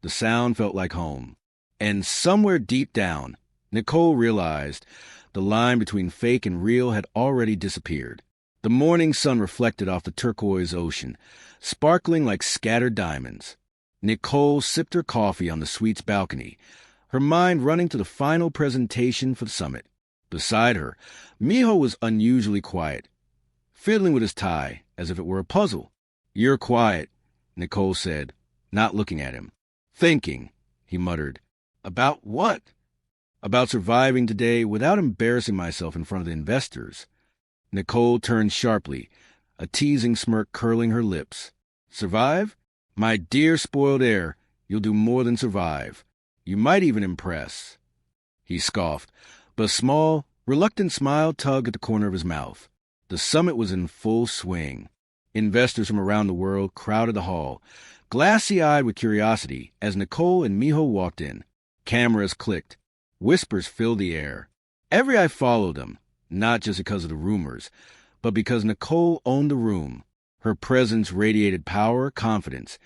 the sound felt like home. And somewhere deep down, Nicole realized the line between fake and real had already disappeared. The morning sun reflected off the turquoise ocean, sparkling like scattered diamonds. Nicole sipped her coffee on the suite's balcony, her mind running to the final presentation for the summit. Beside her, Miho was unusually quiet, fiddling with his tie as if it were a puzzle. "You're quiet," Nicole said, not looking at him. "Thinking," he muttered. "About what?" "About surviving today without embarrassing myself in front of the investors." Nicole turned sharply, a teasing smirk curling her lips. "Survive? My dear spoiled heir, you'll do more than survive. You might even impress." He scoffed, but a small, reluctant smile tugged at the corner of his mouth. The summit was in full swing. Investors from around the world crowded the hall, glassy-eyed with curiosity as Nicole and Miho walked in. Cameras clicked. Whispers filled the air. Every eye followed them, not just because of the rumors, but because Nicole owned the room. Her presence radiated power, confidence,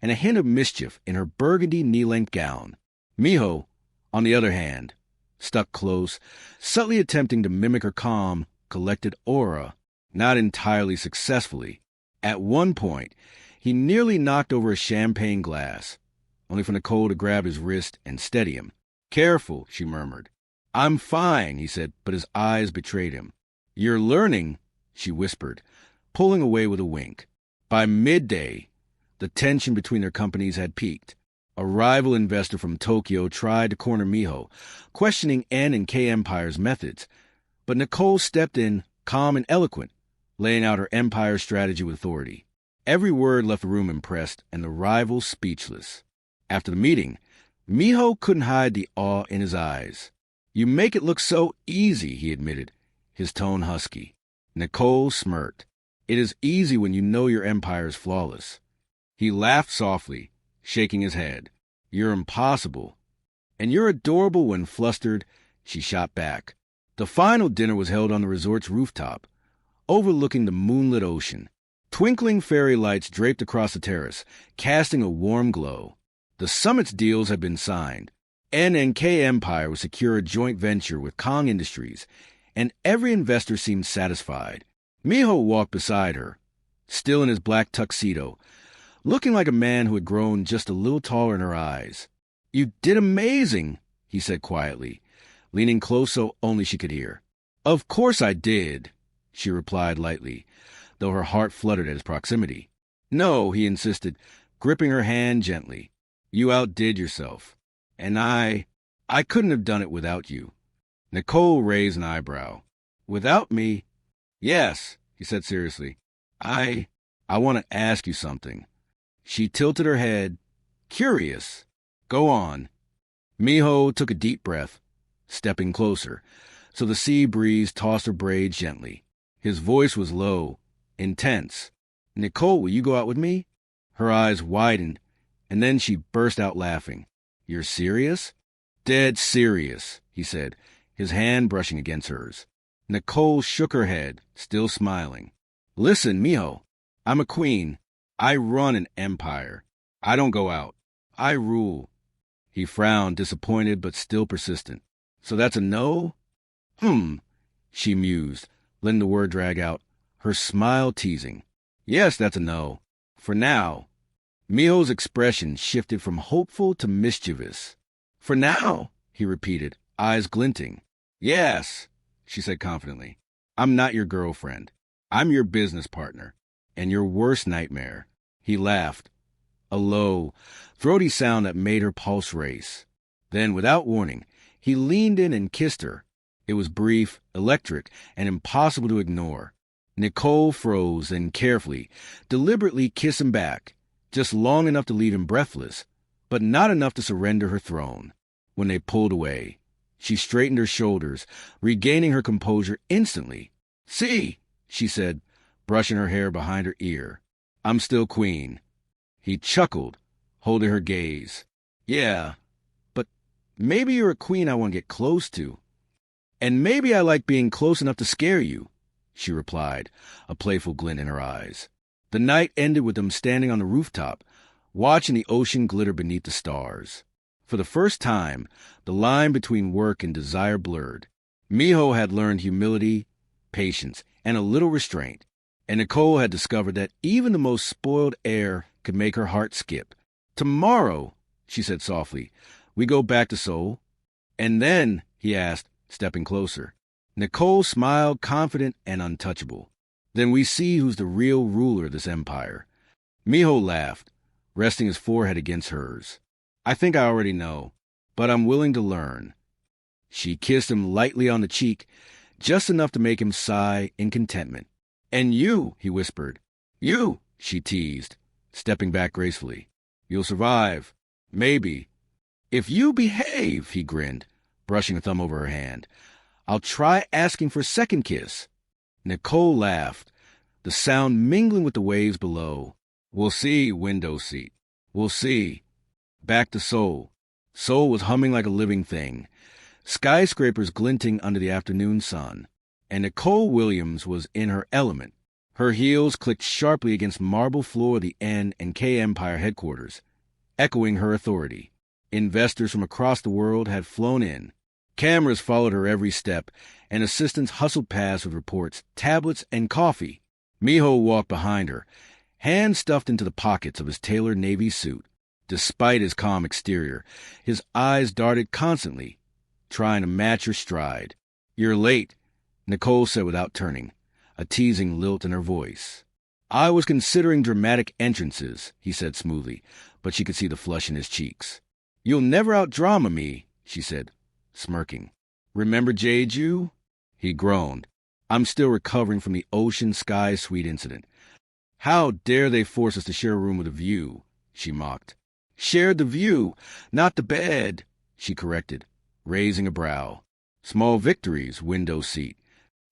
and a hint of mischief in her burgundy knee-length gown. Miho, on the other hand, stuck close, subtly attempting to mimic her calm, collected aura, not entirely successfully. At one point, he nearly knocked over a champagne glass, only for Nicole to grab his wrist and steady him. "Careful," she murmured. "I'm fine," he said, but his eyes betrayed him. "You're learning," she whispered, pulling away with a wink. By midday, the tension between their companies had peaked. A rival investor from Tokyo tried to corner Miho, questioning N and K Empire's methods, but Nicole stepped in, calm and eloquent, laying out her empire strategy with authority. Every word left the room impressed and the rivals speechless. After the meeting, Miho couldn't hide the awe in his eyes. "You make it look so easy," he admitted, his tone husky. Nicole smirked. "It is easy when you know your empire is flawless." He laughed softly, shaking his head. "You're impossible." "And you're adorable when flustered," she shot back. The final dinner was held on the resort's rooftop, overlooking the moonlit ocean. Twinkling fairy lights draped across the terrace, casting a warm glow. The summit's deals had been signed. N and K Empire would secure a joint venture with Kong Industries, and every investor seemed satisfied. Miho walked beside her, still in his black tuxedo, looking like a man who had grown just a little taller in her eyes. "You did amazing," he said quietly, leaning close so only she could hear. "Of course I did," she replied lightly, though her heart fluttered at his proximity. "No," he insisted, gripping her hand gently. "You outdid yourself. And I couldn't have done it without you." Nicole raised an eyebrow. "Without me?" "Yes," he said seriously. I want to ask you something." She tilted her head. "Curious. Go on." Miho took a deep breath, stepping closer, so the sea breeze tossed her braids gently. His voice was low, intense. "Nicole, will you go out with me?" Her eyes widened, and then she burst out laughing. "You're serious?" "Dead serious," he said, his hand brushing against hers. Nicole shook her head, still smiling. "Listen, Miho, I'm a queen. I run an empire. I don't go out. I rule." He frowned, disappointed but still persistent. "So that's a no?" She mused, letting the word drag out, her smile teasing. "Yes, that's a no. For now." Miho's expression shifted from hopeful to mischievous. "For now," he repeated, eyes glinting. "Yes," she said confidently. "I'm not your girlfriend. I'm your business partner. And your worst nightmare." He laughed, a low, throaty sound that made her pulse race. Then, without warning, he leaned in and kissed her. It was brief, electric, and impossible to ignore. Nicole froze and carefully, deliberately kissed him back, just long enough to leave him breathless, but not enough to surrender her throne. When they pulled away, she straightened her shoulders, regaining her composure instantly. "See," she said, brushing her hair behind her ear. "I'm still queen." He chuckled, holding her gaze. "Yeah, but maybe you're a queen I want to get close to. And maybe I like being close enough to scare you." she replied, a playful glint in her eyes. The night ended with them standing on the rooftop, watching the ocean glitter beneath the stars. For the first time, the line between work and desire blurred. Miho had learned humility, patience, and a little restraint, and Nicole had discovered that even the most spoiled air could make her heart skip. "Tomorrow," she said softly, "we go back to Seoul." "And then?" he asked, stepping closer. Nicole smiled, confident and untouchable. "Then we see who's the real ruler of this empire." Miho laughed, resting his forehead against hers. "I think I already know, but I'm willing to learn." She kissed him lightly on the cheek, just enough to make him sigh in contentment. "And you," he whispered. "You," she teased, stepping back gracefully. "You'll survive. Maybe. If you behave," he grinned, brushing a thumb over her hand. "I'll try asking for a second kiss." Nicole laughed, the sound mingling with the waves below. "We'll see, window seat. We'll see." Back to Seoul. Seoul was humming like a living thing, skyscrapers glinting under the afternoon sun, and Nicole Williams was in her element. Her heels clicked sharply against marble floor of the N and K Empire headquarters, echoing her authority. Investors from across the world had flown in. Cameras followed her every step, and assistants hustled past with reports, tablets, and coffee. Miho walked behind her, hands stuffed into the pockets of his tailored navy suit. Despite his calm exterior, his eyes darted constantly, trying to match her stride. "You're late," Nicole said without turning, a teasing lilt in her voice. "I was considering dramatic entrances," he said smoothly, but she could see the flush in his cheeks. "You'll never out-drama me," she said, smirking. "Remember Jeju?" He groaned. "I'm still recovering from the Ocean Sky Suite incident." "How dare they force us to share a room with a view?" she mocked. "Shared the view, not the bed," she corrected, raising a brow. "Small victories, window seat."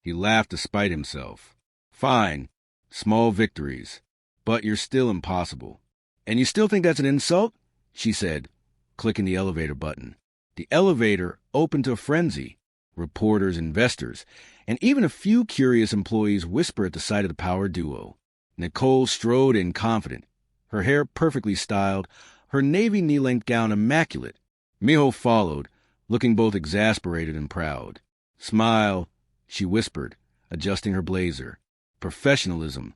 He laughed despite himself. "Fine, small victories, but you're still impossible." "And you still think that's an insult?" she said, clicking the elevator button. The elevator opened to a frenzy. Reporters, investors, and even a few curious employees whispered at the sight of the power duo. Nicole strode in confident, her hair perfectly styled, her navy knee-length gown immaculate. Miho followed, looking both exasperated and proud. "Smile," she whispered, adjusting her blazer. "Professionalism."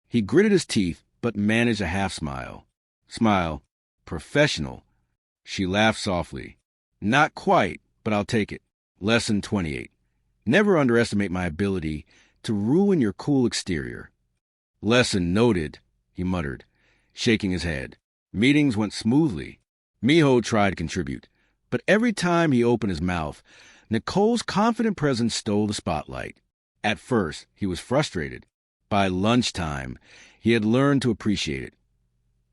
He gritted his teeth, but managed a half-smile. "Smile. Professional." She laughed softly. "Not quite, but I'll take it. Lesson 28. Never underestimate my ability to ruin your cool exterior." "Lesson noted," he muttered, shaking his head. Meetings went smoothly. Miho tried to contribute, but every time he opened his mouth, Nicole's confident presence stole the spotlight. At first, he was frustrated. By lunchtime, he had learned to appreciate it,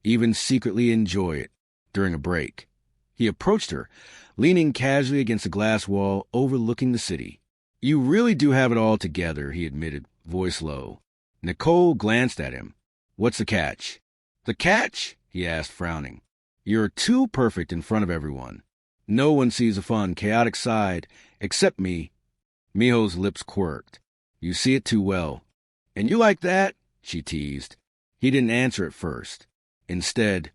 even secretly enjoy it during a break. He approached her, leaning casually against a glass wall overlooking the city. "You really do have it all together," he admitted, voice low. Nicole glanced at him. "What's the catch?" "The catch?" he asked, frowning. "You're too perfect in front of everyone. No one sees the fun, chaotic side, except me." Miho's lips quirked. "You see it too well." "And you like that?" she teased. He didn't answer at first. Instead,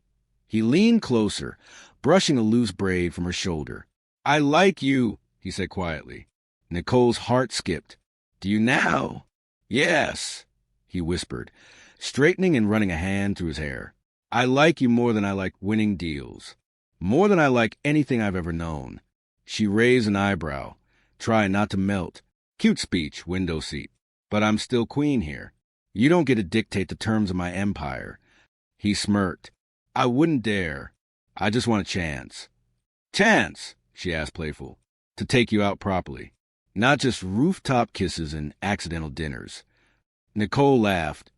he leaned closer, brushing a loose braid from her shoulder. "I like you," he said quietly. Nicole's heart skipped. "Do you now?" "Yes," he whispered, straightening and running a hand through his hair. "I like you more than I like winning deals. More than I like anything I've ever known." She raised an eyebrow, trying not to melt. "Cute speech, window seat. But I'm still queen here. You don't get to dictate the terms of my empire." He smirked. "I wouldn't dare. I just want a chance." "Chance?" she asked, playful. "To take you out properly. Not just rooftop kisses and accidental dinners." Nicole laughed,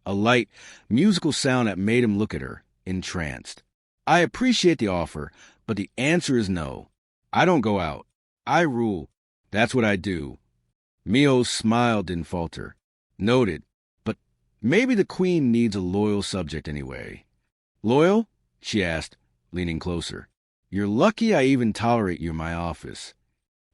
a light, musical sound that made him look at her, entranced. "I appreciate the offer, but the answer is no. I don't go out. I rule. That's what I do." Miho's smile didn't falter. "Noted. But maybe the queen needs a loyal subject anyway." "Loyal?" she asked, leaning closer. "You're lucky I even tolerate you in my office."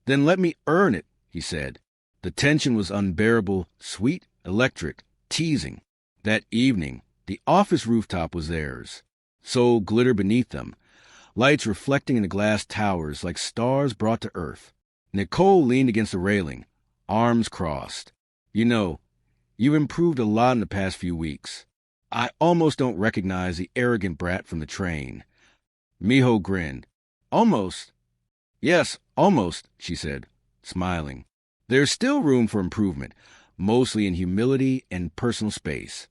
"Then let me earn it," he said, The tension was unbearable, sweet, electric, teasing. That evening, the office rooftop was theirs. So glittered beneath them, lights reflecting in the glass towers like stars brought to earth. Nicole leaned against the railing, arms crossed. You know, you've improved a lot in the past few weeks. I almost don't recognize the arrogant brat from the train. Miho grinned. Almost. Yes, almost, she said, smiling. There's still room for improvement, mostly in humility and personal space.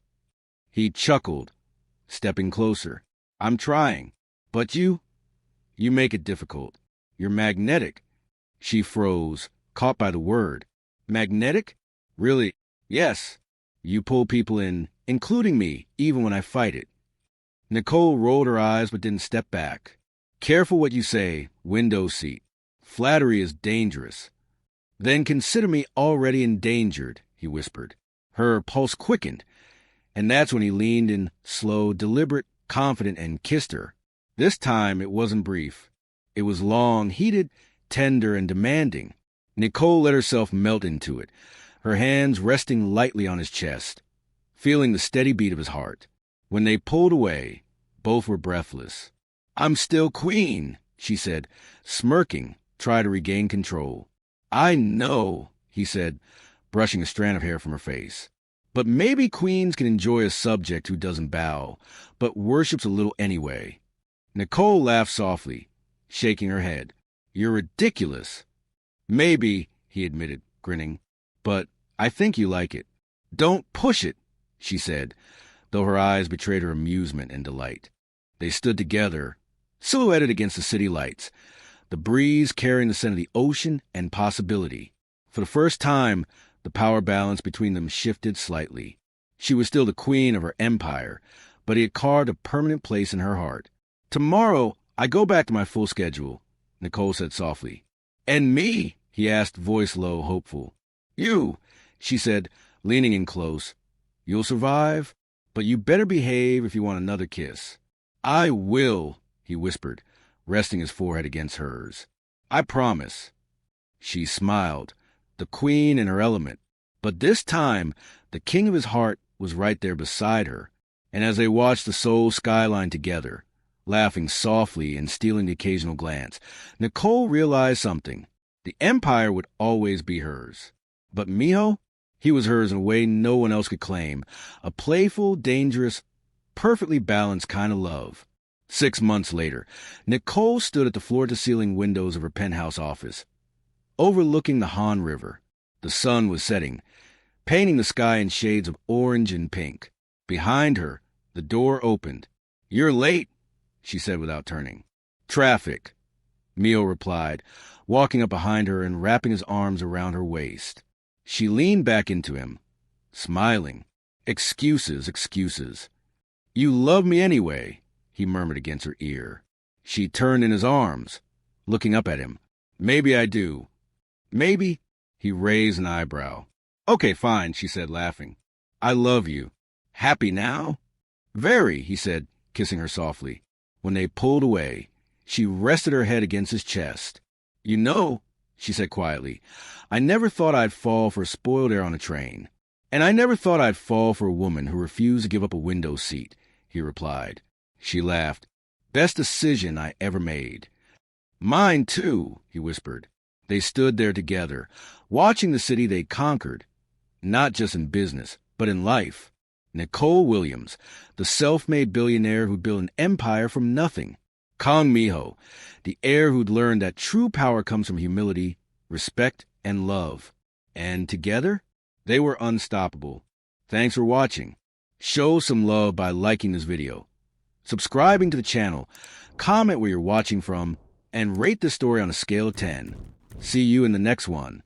He chuckled, stepping closer. I'm trying. But you make it difficult. You're magnetic. She froze, caught by the word. Magnetic? Really? Yes. You pull people in, including me, even when I fight it. Nicole rolled her eyes but didn't step back. Careful what you say, window seat. Flattery is dangerous. Then consider me already endangered, he whispered. Her pulse quickened, and that's when he leaned in, slow, deliberate, confident, and kissed her. This time it wasn't brief. It was long, heated, tender, and demanding. Nicole let herself melt into it, her hands resting lightly on his chest, feeling the steady beat of his heart. When they pulled away, both were breathless. I'm still queen, she said, smirking, trying to regain control. I know, he said, brushing a strand of hair from her face. But maybe queens can enjoy a subject who doesn't bow, but worships a little anyway. Nicole laughed softly, shaking her head. You're ridiculous. Maybe, he admitted, grinning, but I think you like it. Don't push it, she said, though her eyes betrayed her amusement and delight. They stood together, silhouetted against the city lights, the breeze carrying the scent of the ocean and possibility. For the first time, the power balance between them shifted slightly. She was still the queen of her empire, but he had carved a permanent place in her heart. Tomorrow, I go back to my full schedule, Nicole said softly. And me? He asked, voice low, hopeful. You, she said, leaning in close. You'll survive, but you better behave if you want another kiss. I will, he whispered, resting his forehead against hers. I promise. She smiled, the queen in her element. But this time, the king of his heart was right there beside her, and as they watched the Seoul skyline together, laughing softly and stealing the occasional glance, Nicole realized something. The empire would always be hers. But Miho? He was hers in a way no one else could claim. A playful, dangerous, perfectly balanced kind of love. 6 months later, Nicole stood at the floor-to-ceiling windows of her penthouse office, overlooking the Han River. The sun was setting, painting the sky in shades of orange and pink. Behind her, the door opened. You're late, she said without turning. Traffic, Mio replied, walking up behind her and wrapping his arms around her waist. She leaned back into him, smiling. Excuses, excuses. You love me anyway, he murmured against her ear. She turned in his arms, looking up at him. Maybe I do. Maybe? He raised an eyebrow. Okay, fine, she said, laughing. I love you. Happy now? Very, he said, kissing her softly. When they pulled away, she rested her head against his chest. You know, she said quietly, I never thought I'd fall for spoiled air on a train. And I never thought I'd fall for a woman who refused to give up a window seat, he replied. She laughed. Best decision I ever made. Mine, too, he whispered. They stood there together, watching the city they'd conquered, not just in business, but in life. Nicole Williams, the self-made billionaire who built an empire from nothing. Kang Miho, the heir who'd learned that true power comes from humility, respect, and love. And together, they were unstoppable. Thanks for watching. Show some love by liking this video, subscribing to the channel, comment where you're watching from, and rate the story on a scale of 10. See you in the next one.